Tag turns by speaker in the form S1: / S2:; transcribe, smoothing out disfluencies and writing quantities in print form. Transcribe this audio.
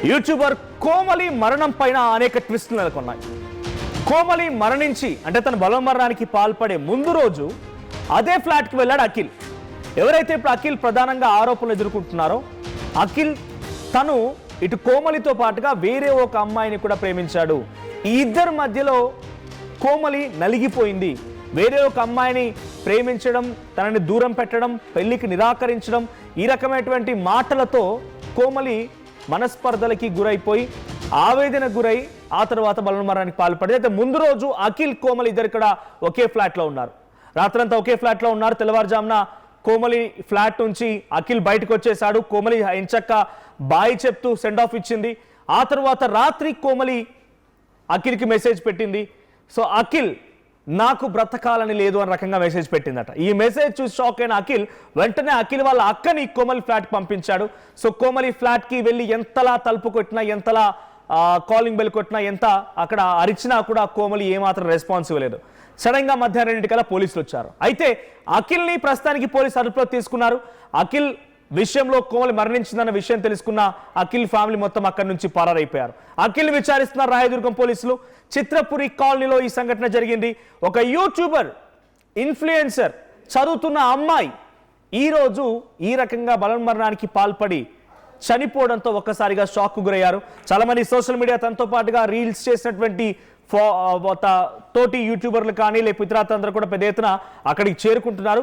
S1: YouTuber Komali మరణం పైన అనేక ట్విస్టులు నెలకొన్నాయి. కోమలి మరణించి అంటే తన బలవన్మరణానికి పాల్పడే ముందు రోజు అదే ఫ్లాట్కి వెళ్ళాడు అఖిల్. ఎవరైతే ఇప్పుడు అఖిల్ ప్రధానంగా ఆరోపణలు ఎదుర్కొంటున్నారో అఖిల్ తను ఇటు కోమలితో పాటుగా వేరే ఒక అమ్మాయిని కూడా ప్రేమించాడు. ఈ ఇద్దరి మధ్యలో కోమలి నలిగిపోయింది. వేరే ఒక అమ్మాయిని ప్రేమించడం, తనని దూరం పెట్టడం, పెళ్లికి నిరాకరించడం, ఈ రకమైనటువంటి మాటలతో కోమలి మనస్పర్ధలకి గురైపోయి ఆవేదన గురై ఆ తర్వాత బలవన్మరణానికి పాల్పడింది. అయితే ముందు రోజు అఖిల్ కోమలి ఇద్దరు ఇక్కడ ఒకే ఫ్లాట్లో ఉన్నారు. రాత్రంతా ఒకే ఫ్లాట్లో ఉన్నారు. తెల్లవారుజామున కోమలి ఫ్లాట్ నుంచి అఖిల్ బయటకు వచ్చేసాడు. కోమలి ఎంచక్క బాయ్ చెప్తూ సెండ్ ఆఫ్ ఇచ్చింది. ఆ తర్వాత రాత్రి కోమలి అఖిల్కి మెసేజ్ పెట్టింది. సో అఖిల్ నాకు బ్రతకాలని లేదు అని రకంగా మెసేజ్ పెట్టిందట. ఈ మెసేజ్ చూసి షాక్ అయిన అఖిల్ వెంటనే అఖిల్ వాళ్ళ అక్కని కోమలి ఫ్లాట్కి పంపించాడు. సో కోమలి ఫ్లాట్కి వెళ్ళి ఎంతలా తలుపు కొట్టినా, ఎంతలా కాలింగ్ బెల్ కొట్టినా, ఎంత అక్కడ అరిచినా కూడా కోమలి ఏమాత్రం రెస్పాన్స్ ఇవ్వలేదు. సడన్గా మధ్యాహ్నం 2 పోలీసులు వచ్చారు. అయితే అఖిల్ని ప్రస్తుతానికి పోలీసు అదుపులో తీసుకున్నారు. అఖిల్ విషయంలో కోమలి మరణించిందన్న విషయం తెలుసుకున్న అఖిల్ ఫ్యామిలీ మొత్తం అక్కడి నుంచి పరారైపోయారు. అఖిల్ విచారిస్తున్నారు రాయదుర్గం పోలీసులు. చిత్రపురి కాలనీలో ఈ సంఘటన జరిగింది. ఒక యూట్యూబర్, ఇన్ఫ్లుయెన్సర్, చదువుతున్న అమ్మాయి ఈరోజు ఈ రకంగా బలవన్మరణానికి పాల్పడి చనిపోవడంతో ఒక్కసారిగా షాక్కు గురయ్యారు. చాలా మంది సోషల్ మీడియా తనతో పాటుగా రీల్స్ చేసినటువంటి తోటి యూట్యూబర్లు కానీ లేకపోతే ఇతర అందరూ కూడా పెద్ద ఎత్తున అక్కడికి చేరుకుంటున్నారు.